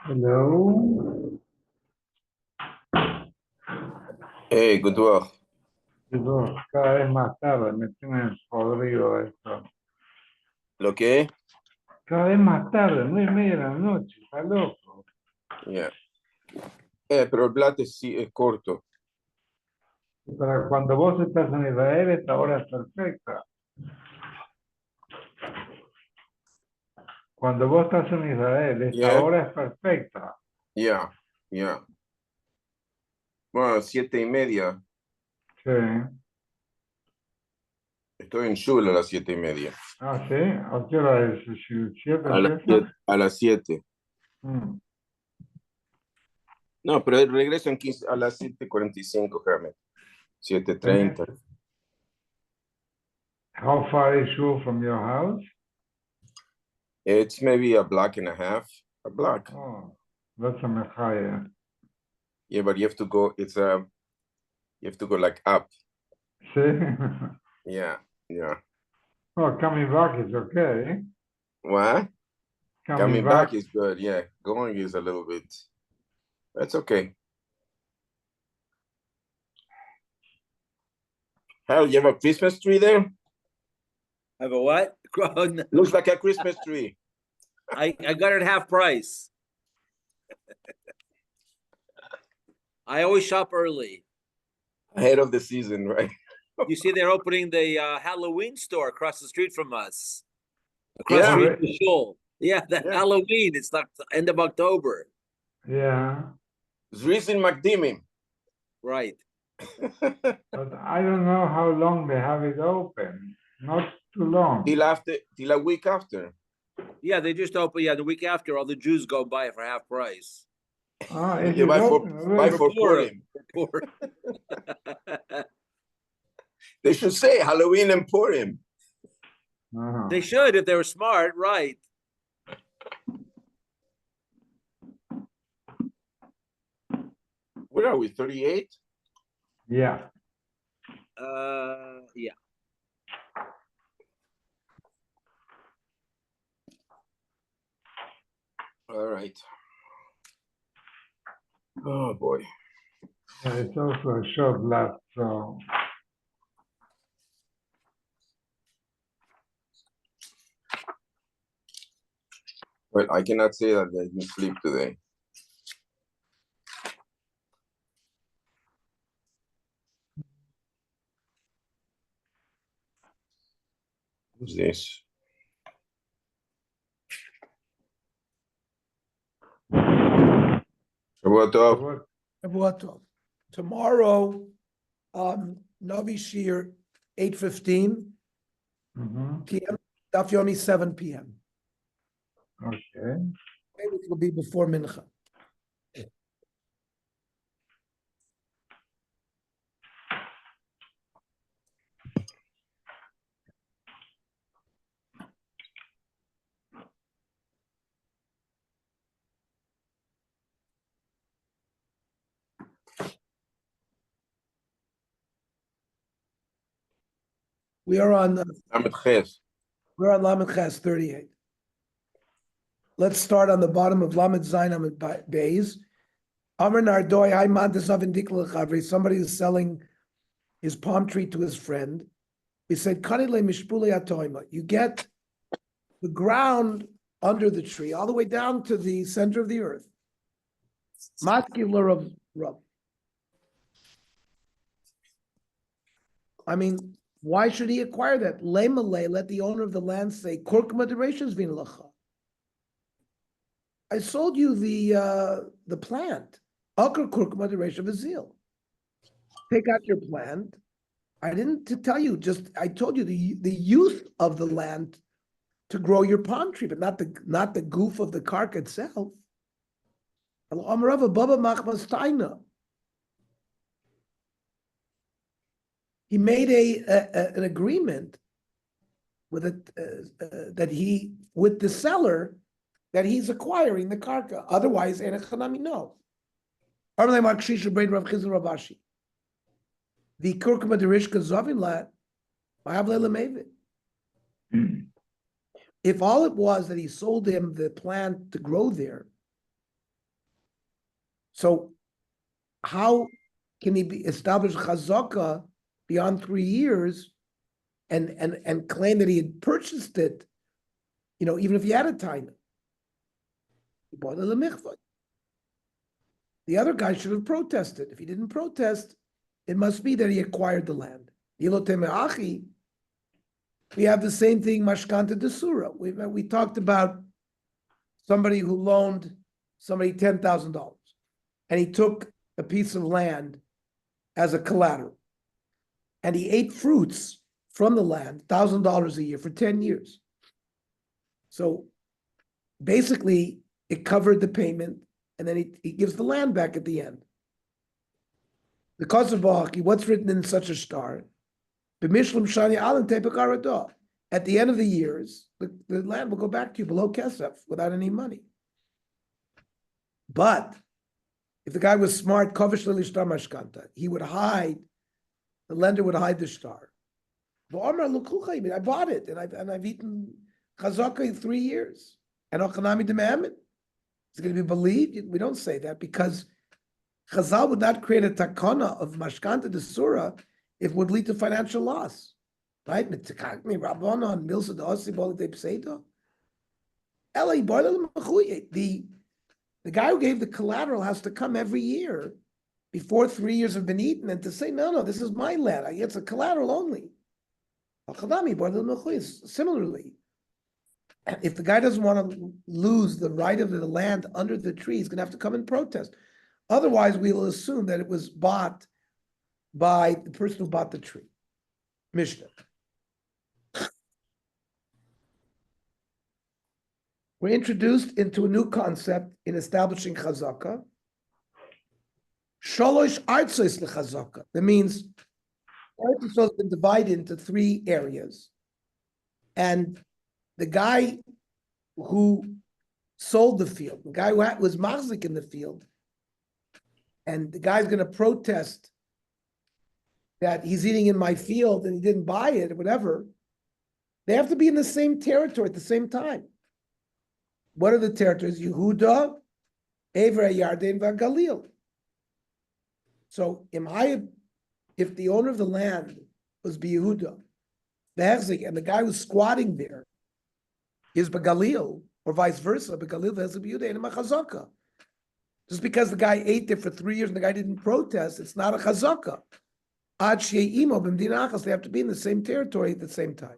Hello. Hey, good work. Digo, cada vez más tarde, me tienen podrido esto. ¿Lo qué? Cada vez más tarde, 9:30 de la noche, está loco. Yeah. Pero el plato sí es corto. Y para cuando vos estás en Israel, esta hora es perfecta. Cuando vos estás en Israel, esta Yeah, hora es perfecta. yeah, yeah. Bueno, 7:30. Sí. Estoy en Shul a las 7:30. Ah, sí. ¿A qué hora es? ¿Siete A las empieza? 7. A las 7. Mm. No, pero regreso a las 7:45, realmente. Tenés- 7:30. How far is you from your house? It's maybe a block and a half. A block. Oh, that's a mejaya. Yeah, but you have to go. You have to go like up. Sí. Yeah, yeah. Oh, coming back is okay. What? Coming Coming back back. is good. Yeah, going is a little bit. That's okay. Hell, you have a Christmas tree there? Have a what? Looks like a Christmas tree. I got it half price. I always shop early. Ahead of the season, right? You see, they're opening the Halloween store across the street from us. Across Yeah. the street from the shul. Yeah, the Yeah. Halloween. It's not end of October. Yeah. Zrizin Makdimim. Right. But I don't know how long they have it open. Not too long. Till a week after. Yeah, they just open. Yeah, the week after, all the Jews go buy it for half price. It You is open buy already. for Purim. They should say Halloween and Purim. They should if they were smart, right? Where are we? 38? Yeah. Yeah. All right. Oh boy. Yeah, it's also a short left, so Well, I cannot say that I didn't sleep today. Who's this? Shabbat What? Tomorrow, Navi Shir, 8:15 p.m. Daf Yomi, 7 p.m. okay. Which will be before Mincha. We are on Lamed Ches 38. Let's start on the bottom of Lamed Zayin Amid Beis. Amr Nardoi, Hai Mantasav Indikla Chavri. Somebody is selling his palm tree to his friend. He said, Kanile Mishpule Atoima. You get the ground under the tree, all the way down to the center of the earth. Matkiler of Rub. I mean, why should he acquire that? Lemale, let the owner of the land say, Kurkma derations vin lacha. I sold you the plant. Akar kurkma deration vizil. Take out your plant. I didn't tell you, just I told you the use of the land to grow your palm tree, but not the goof of the kark itself. He made an agreement with with the seller that he's acquiring the karka. Otherwise, no. The kurkuma derishka zovin lat. If all it was that he sold him the plant to grow there, So how can he be established chazaka beyond 3 years and claim that he had purchased it, even if he had a time? He bought it lemikvah. The other guy should have protested. If he didn't protest, it must be that he acquired the land. We have the same thing, mashkanta desura. We talked about somebody who loaned somebody $10,000, and he took a piece of land as a collateral, and he ate fruits from the land, $1,000 a year for 10 years. So basically, it covered the payment, and then he gives the land back at the end. The Kosovo, what's written in such a star? At the end of the years, the land will go back to you below Kesef without any money. But if the guy was smart, he would hide, the lender would hide the star. I bought it, and I've eaten chazaka in 3 years. And Ochanami de Me'emet. Is it going to be believed? We don't say that because Chazal would not create a takana of mashkanta de surah if it would lead to financial loss. Right? The guy who gave the collateral has to come every year before 3 years have been eaten and to say, no, this is my land. It's a collateral only. Similarly, if the guy doesn't want to lose the right of the land under the tree, he's going to have to come and protest. Otherwise, we will assume that it was bought by the person who bought the tree. Mishnah. We're introduced into a new concept in establishing chazaka. Sholosh artzos lechazaka. That means Eretz Yisrael has been divided into 3 areas. And the guy who sold the field, the guy who was machzik in the field, and the guy's going to protest that he's eating in my field and he didn't buy it or whatever, they have to be in the same territory at the same time. What are the territories? Yehuda, Ever Yarden, Galil. So if the owner of the land was Yehuda, and the guy who's squatting there is Bagalil, or vice versa, Bagalil has a Yehuda and a chazaka. Just because the guy ate there for 3 years and the guy didn't protest, it's not a chazaka. Ad she'imo b'mdinachas, they have to be in the same territory at the same time.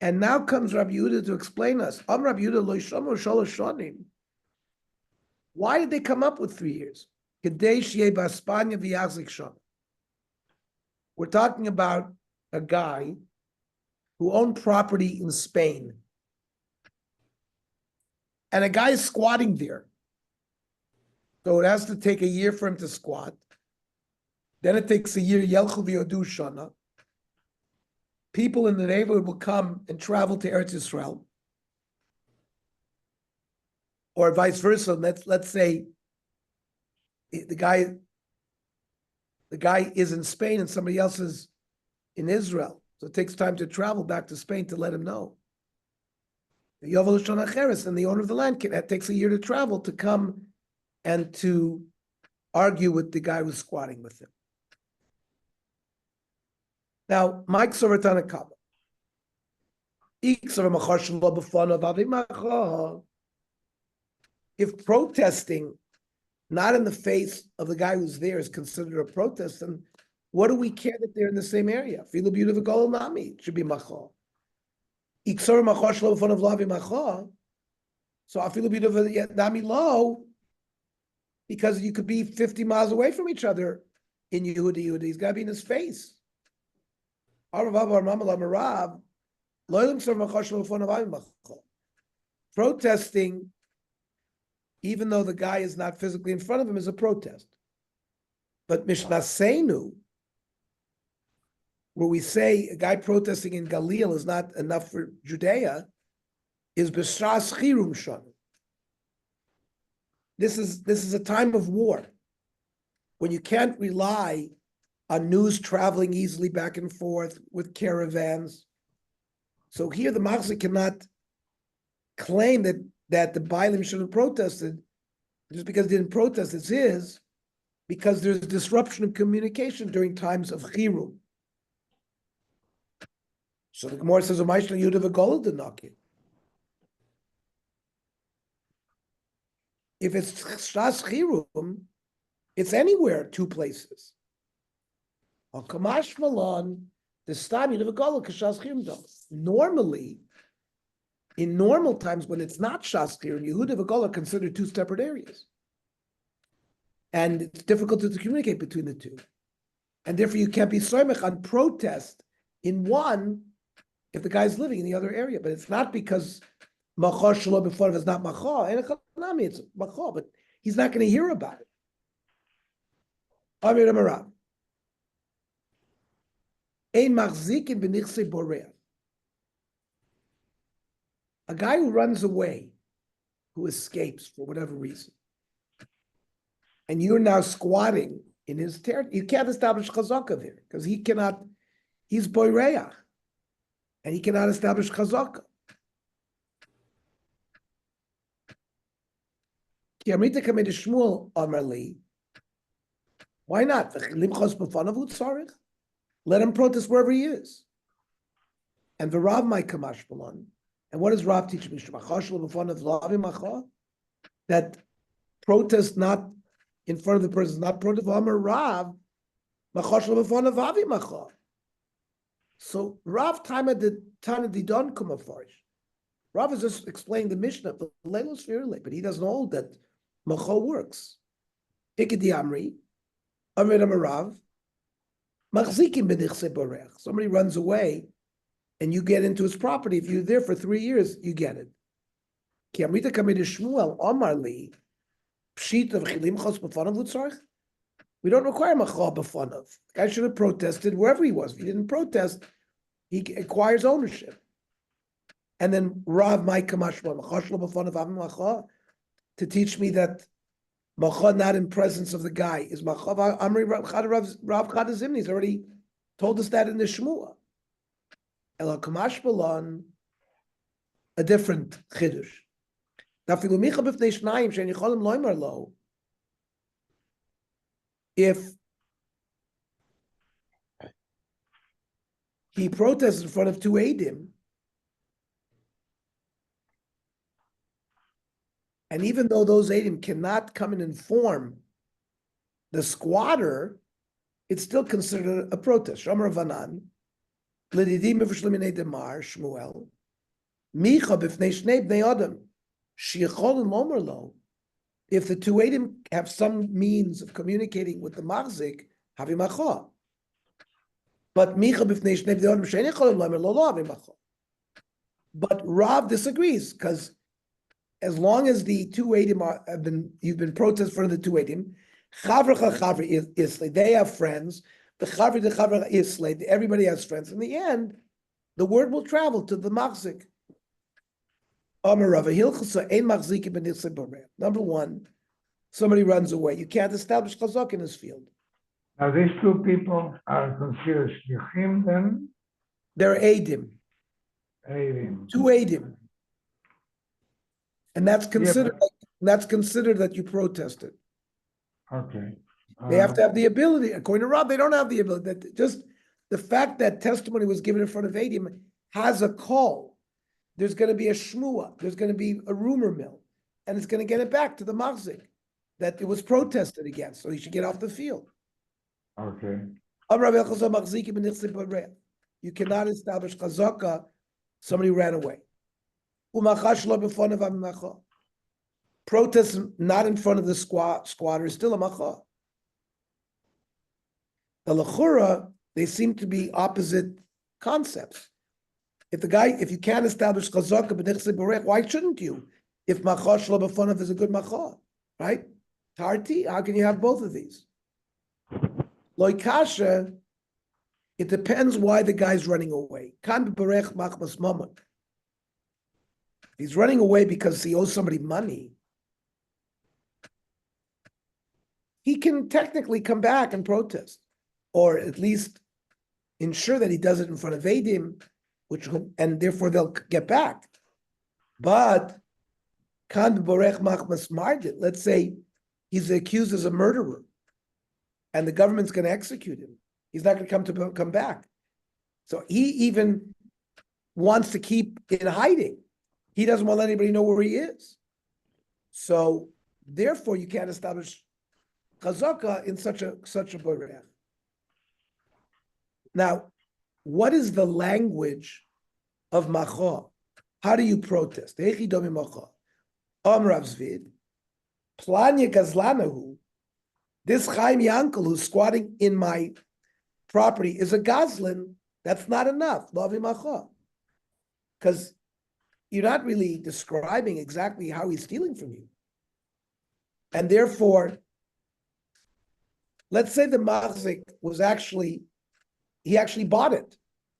And now comes Rabbi Yehuda to explain us. Rabbi Yehuda lo yishomu shalosh shanim. Why did they come up with 3 years? Kedei sheyeh b'Espanya v'yachzik sham. We're talking about a guy who owned property in Spain. And a guy is squatting there. So it has to take a year for him to squat. Then it takes a year, Yelchu v'yodu shana. People in the neighborhood will come and travel to Eretz Yisrael. Or vice versa. Let's say the guy is in Spain and somebody else is in Israel. So it takes time to travel back to Spain to let him know. The Yovel Shana Cheres and the owner of the land, that takes a year to travel to come and to argue with the guy who's squatting with him. Now, Mike Sovertana Kaba. If protesting, not in the face of the guy who's there, is considered a protest, then what do we care that they're in the same area? Feel beautiful Golol Nami should be machal. So I feel beautiful Nami low because you could be 50 miles away from each other in Yehudi. He's got to be in his face. Protesting, even though the guy is not physically in front of him, is a protest. But Mishnasenu, where we say a guy protesting in Galil is not enough for Judea, is B'Shas Chirum Shon. This is a time of war, when you can't rely on news traveling easily back and forth with caravans. So here the Machzik cannot claim that the Bailim should have protested Just because they didn't protest, it's his, because there's disruption of communication during times of chirum. So the Gemara says, "Umayshna Yudav V'Golad Denaki." If it's Shas Chirum, it's anywhere, two places. On Kamash Malon, the Stam Yudav V'Golad K'Shas Chirum Dom. Normally, in normal times when it's not Shas Chirum, Yehuda V'Golad are considered two separate areas. And it's difficult to communicate between the two. And therefore you can't be soymech on protest in one if the guy's living in the other area. But it's not because Macha Shalom B'Forav is not Macha, and it's Macha, but he's not going to hear about it. Amir Amarav. Ein machzikin b'nichsei boreach. A guy who runs away, who escapes for whatever reason, and you're now squatting in his territory, you can't establish chazaka there because he cannot, he's boireach, and he cannot establish chazaka. Why not? Let him protest wherever he is. And the Rav might kamash balon. And what does Rav teach me? That protest not in front of the person, not protest. Rav, so Rav Tama did Tana Didon Kumafarish. Rav is just explaining the Mishnah, but he doesn't hold that Macho works. Ikedi Amri, Amir Amarav, Machzikim b'nichsei boreach. Somebody runs away and you get into his property. If you're there for 3 years, you get it. Ki Amrita kamei Shmuel Amar li, pshit of chilim chos b'fanav l'tzarich. We don't require macha b'fanav. The guy should have protested wherever he was. If he didn't protest, he acquires ownership. And then Rav might kamash b'fanav to teach me that macha not in presence of the guy is macha. Amri Rav Chad Zimni. He's already told us that in the Shmuah. Ela kamash balon, a different chiddush. If he protests in front of two Eidim, and even though those Eidim cannot come and inform the squatter, it's still considered a protest. Shomer Vanan, L'didim b'v'shleminei demar, Shmuel, Micha b'fnei shnei b'nei Adam, Shichol l'omer lo. If the two Eidim have some means of communicating with the Machzik, havi macha. But Micha b'fnei shnei b'nei Adam, she'en yichol l'omer lo havi macha. But Rav disagrees, because as long as the two Eidim you've been protesting in front of the two Eidim, Chavra Chavra Islay, they have friends. The Chavra the Chavra Islay, everybody has friends. In the end, the word will travel to the Machzik. Number one, somebody runs away. You can't establish chazak in his field. Now these two people are considered shlichim then? They're Eidim. Eidim. Two Eidim. And that's considered that you protested. Okay. They have to have the ability. According to Rob, they don't have the ability. That just the fact that testimony was given in front of Eidim has a call. There's going to be a shmua. There's going to be a rumor mill, and it's going to get it back to the machzik that it was protested against. So he should get off the field. Okay. You cannot establish chazaka. Somebody ran away. Protest not in front of the squatter is still a macha. The lechura, they seem to be opposite concepts. If you can't establish chazaka b'nichsei borech, why shouldn't you? If macha shlo b'fanav is a good macha, right? Tarti, how can you have both of these? Loi kasha, it depends why the guy's running away. Kan b'borech machmas mamon. He's running away because he owes somebody money. He can technically come back and protest, or at least ensure that he does it in front of Eidim, and therefore they'll get back. But let's say he's accused as a murderer, and the government's going to execute him. He's not going to come back. So he even wants to keep in hiding. He doesn't want to let anybody know where he is. So therefore, you can't establish chazaka in such a borech. Now, what is the language of macha? How do you protest? Hechi domi macha. Rav Zvid, planya gazlanahu. This Chaim Yankel who's squatting in my property is a gazlan. That's not enough. Lavi macha. Because you're not really describing exactly how he's stealing from you. And therefore, let's say the machzik was he actually bought it,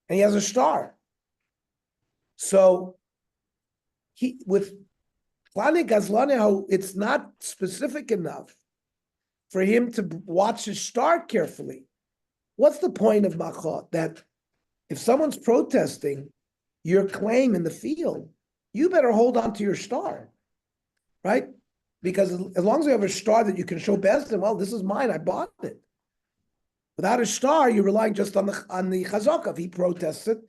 and he has a star. So with Plane Gazlaneho, it's not specific enough for him to watch his star carefully. What's the point of Machot? That if someone's protesting your claim in the field, you better hold on to your star, right? Because as long as you have a star that you can show Bezdin, well, this is mine, I bought it. Without a star, you're relying just on the chazaka. If he protests it,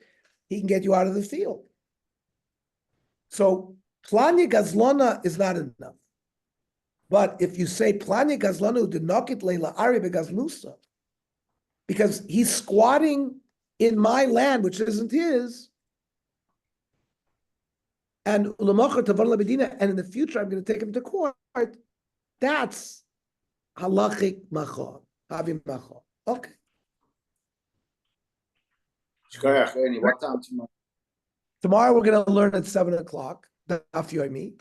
he can get you out of the field. So planya gazlana is not enough. But if you say planya gazlanu denokit leila ari begazlusa, because he's squatting in my land, which isn't his, and and in the future I'm going to take him to court, that's halachic macha, havim macha. Okay. What time tomorrow? Tomorrow we're going to learn at 7:00. Daf Yomi.